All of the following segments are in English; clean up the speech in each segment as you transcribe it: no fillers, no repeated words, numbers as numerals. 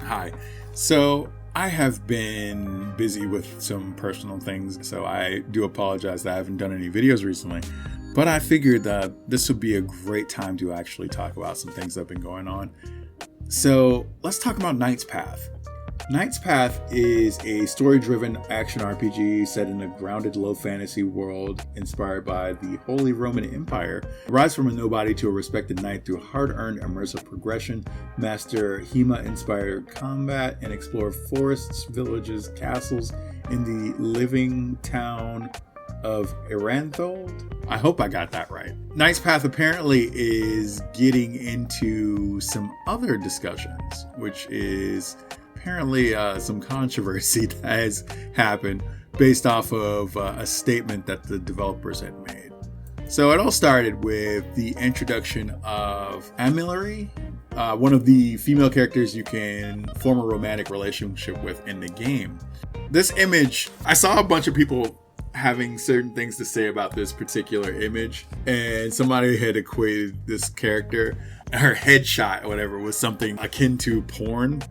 Hi. So I have been busy with some personal things, so I do apologize that I haven't done any videos recently. But I figured that this would be a great time to actually talk about some things that have been going on. So let's talk about Knight's Path. Knight's Path is a story-driven action RPG set in a grounded low fantasy world inspired by the Holy Roman Empire. Rise from a nobody to a respected knight through hard-earned immersive progression, master HEMA-inspired combat, and explore forests, villages, castles in the living town of Iranthold. I hope I got that right. Knight's Path apparently is getting into some other discussions, which is apparently some controversy that has happened based off of a statement that the developers had made. So it all started with the introduction of Amelie, one of the female characters you can form a romantic relationship with in the game. This image, I saw a bunch of people having certain things to say about this particular image, and somebody had equated this character, her headshot or whatever, with something akin to porn.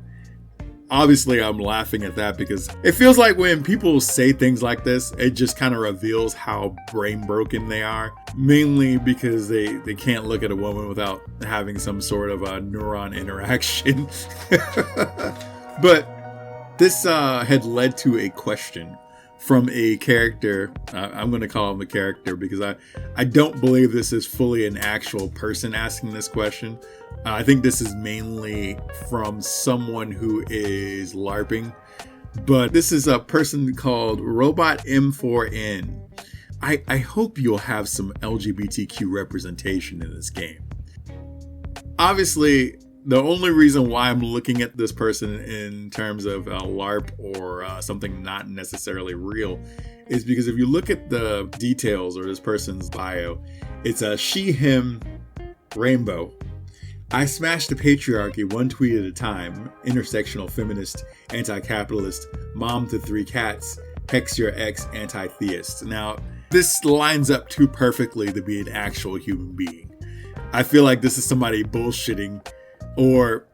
Obviously, I'm laughing at that because it feels like when people say things like this, it just kind of reveals how brain broken they are. Mainly because they can't look at a woman without having some sort of a neuron interaction. But this had led to a question from a character. I'm going to call him a character because I don't believe this is fully an actual person asking this question. I think this is mainly from someone who is LARPing, but this is a person called Robot M4N. I hope you'll have some LGBTQ representation in this game. Obviously, the only reason why I'm looking at this person in terms of a LARP or something not necessarily real is because if you look at the details or this person's bio, it's a she, him, rainbow. I smash the patriarchy one tweet at a time. Intersectional feminist, anti-capitalist, mom to 3 cats, hex your ex, anti-theist. Now, this lines up too perfectly to be an actual human being. I feel like this is somebody bullshitting, or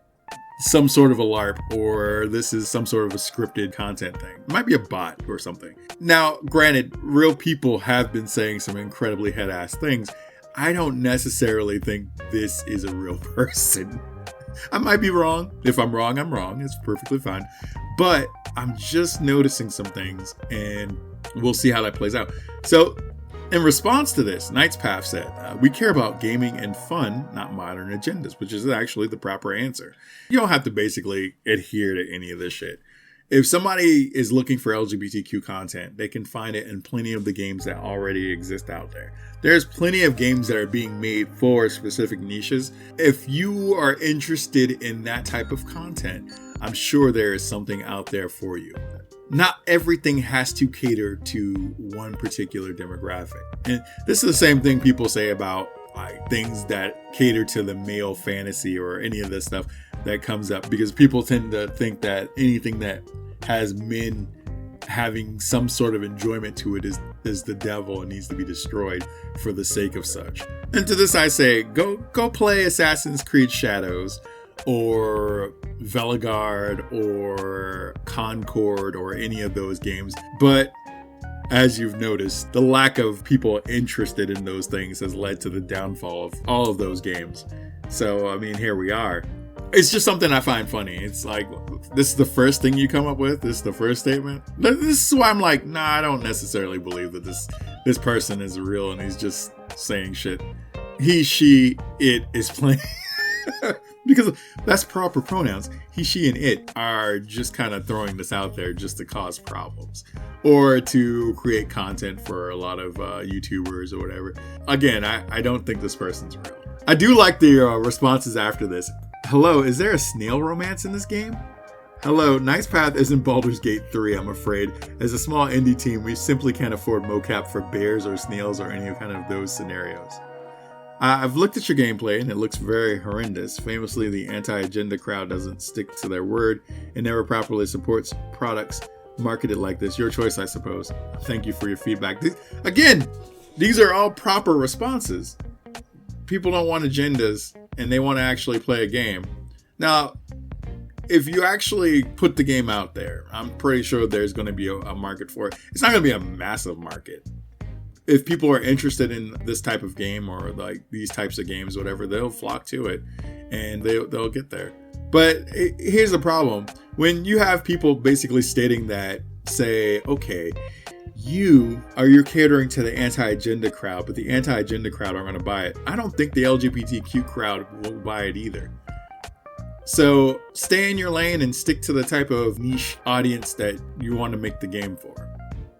some sort of a LARP, or this is some sort of a scripted content thing. It might be a bot or something. Now, granted, real people have been saying some incredibly head-ass things. I don't necessarily think this is a real person. I might be wrong. If I'm wrong, I'm wrong. It's perfectly fine. But I'm just noticing some things, and we'll see how that plays out. So, in response to this, Knight's Path said, we care about gaming and fun, not modern agendas, which is actually the proper answer. You don't have to basically adhere to any of this shit. If somebody is looking for LGBTQ content, they can find it in plenty of the games that already exist out there. There's plenty of games that are being made for specific niches. If you are interested in that type of content, I'm sure there is something out there for you. Not everything has to cater to one particular demographic. And this is the same thing people say about like things that cater to the male fantasy or any of this stuff that comes up, because people tend to think that anything that has men having some sort of enjoyment to it is the devil and needs to be destroyed for the sake of such. And to this I say, go play Assassin's Creed Shadows or Veligard or Concord or any of those games. But as you've noticed, the lack of people interested in those things has led to the downfall of all of those games. So, I mean, here we are. It's just something I find funny. It's like, this is the first thing you come up with? This is the first statement? This is why I'm like, nah, I don't necessarily believe that this person is real and he's just saying shit. He, she, it is playing. Because that's proper pronouns. He, she, and it are just kind of throwing this out there just to cause problems. Or to create content for a lot of YouTubers or whatever. Again, I don't think this person's real. I do like the responses after this. Hello, is there a snail romance in this game? Hello, Knight's Path isn't Baldur's Gate 3, I'm afraid. As a small indie team, we simply can't afford mocap for bears or snails or any kind of those scenarios. I've looked at your gameplay and it looks very horrendous. Famously, the anti-agenda crowd doesn't stick to their word and never properly supports products marketed like this. Your choice, I suppose. Thank you for your feedback. These are all proper responses. People don't want agendas and they want to actually play a game. Now, if you actually put the game out there, I'm pretty sure there's going to be a market for it. It's not going to be a massive market. If people are interested in this type of game or like these types of games, whatever, they'll flock to it and they'll get there. But here's the problem. When you have people basically stating that, say, okay, you're catering to the anti-agenda crowd, but the anti-agenda crowd aren't going to buy it. I don't think the LGBTQ crowd will buy it either. So stay in your lane and stick to the type of niche audience that you want to make the game for.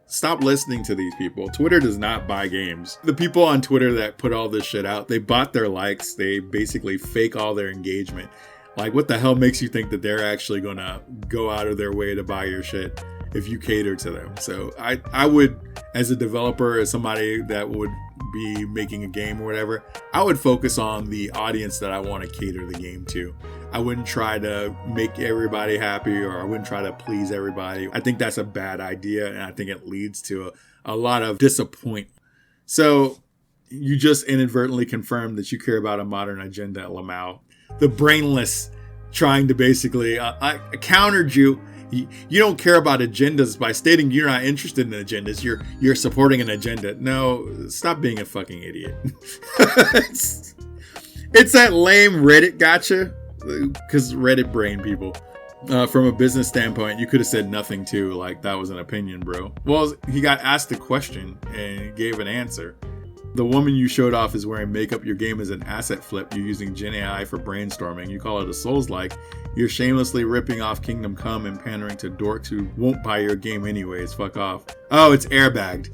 Stop listening to these people. Twitter does not buy games. The people on Twitter that put all this shit out, they bought their likes. They basically fake all their engagement. Like, what the hell makes you think that they're actually going to go out of their way to buy your shit if you cater to them? So I would, as a developer, as somebody that would be making a game or whatever, I would focus on the audience that I want to cater the game to. I wouldn't try to make everybody happy, or I wouldn't try to please everybody. I think that's a bad idea, and I think it leads to a lot of disappointment. So you just inadvertently confirmed that you care about a modern agenda, Lamau. The brainless trying to basically, I countered you. You don't care about agendas by stating you're not interested in agendas. You're supporting an agenda. No, stop being a fucking idiot. It's that lame Reddit gotcha. Because Reddit brain people. From a business standpoint, you could have said nothing too. Like, that was an opinion, bro. Well, he got asked a question and gave an answer. The woman you showed off is wearing makeup. Your game is an asset flip. You're using Gen AI for brainstorming. You call it a Souls-like. You're shamelessly ripping off Kingdom Come and pandering to dorks who won't buy your game anyways. Fuck off. Oh, it's airbagged.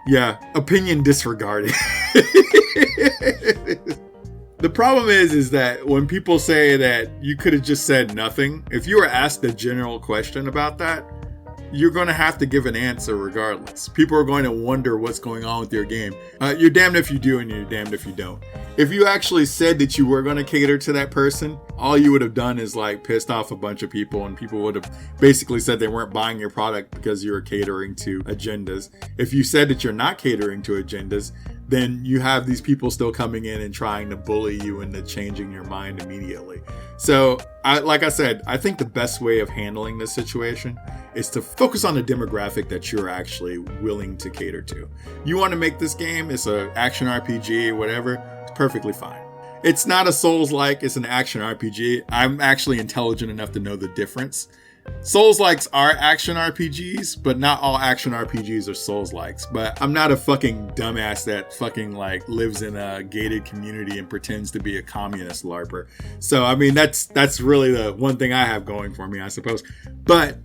Yeah, opinion disregarded. The problem is that when people say that you could have just said nothing, if you were asked a general question about that, you're going to have to give an answer regardless. People are going to wonder what's going on with your game. You're damned if you do and you're damned if you don't. If you actually said that you were going to cater to that person, all you would have done is like pissed off a bunch of people, and people would have basically said they weren't buying your product because you were catering to agendas. If you said that you're not catering to agendas, then you have these people still coming in and trying to bully you into changing your mind immediately. So, like I said, I think the best way of handling this situation is to focus on the demographic that you're actually willing to cater to. You want to make this game, it's an action RPG, whatever, it's perfectly fine. It's not a Souls-like, it's an action RPG. I'm actually intelligent enough to know the difference. Souls-likes are action RPGs, but not all action RPGs are Souls-likes. But I'm not a fucking dumbass that fucking like lives in a gated community and pretends to be a communist LARPer. So, I mean, that's really the one thing I have going for me, I suppose. But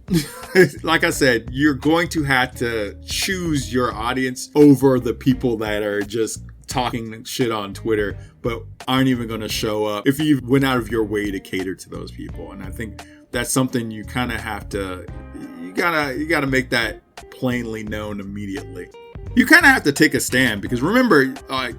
like I said, you're going to have to choose your audience over the people that are just talking shit on Twitter, but aren't even going to show up if you went out of your way to cater to those people. And I think that's something you kind of have to, you gotta make that plainly known immediately. You kind of have to take a stand, because remember,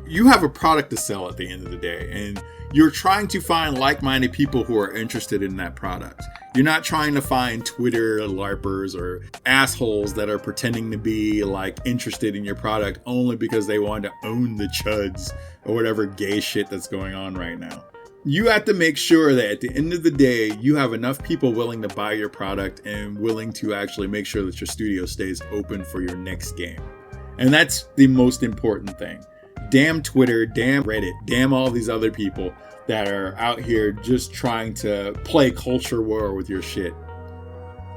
you have a product to sell at the end of the day, and you're trying to find like-minded people who are interested in that product. You're not trying to find Twitter LARPers or assholes that are pretending to be like interested in your product only because they want to own the chuds or whatever gay shit that's going on right now. You have to make sure that at the end of the day, you have enough people willing to buy your product and willing to actually make sure that your studio stays open for your next game. And that's the most important thing. Damn Twitter, damn Reddit, damn all these other people that are out here just trying to play culture war with your shit.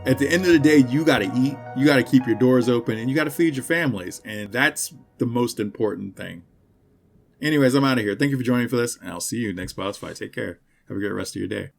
At the end of the day, you got to eat, you got to keep your doors open, and you got to feed your families. And that's the most important thing. Anyways, I'm out of here. Thank you for joining for this, and I'll see you next boss fight. Take care. Have a great rest of your day.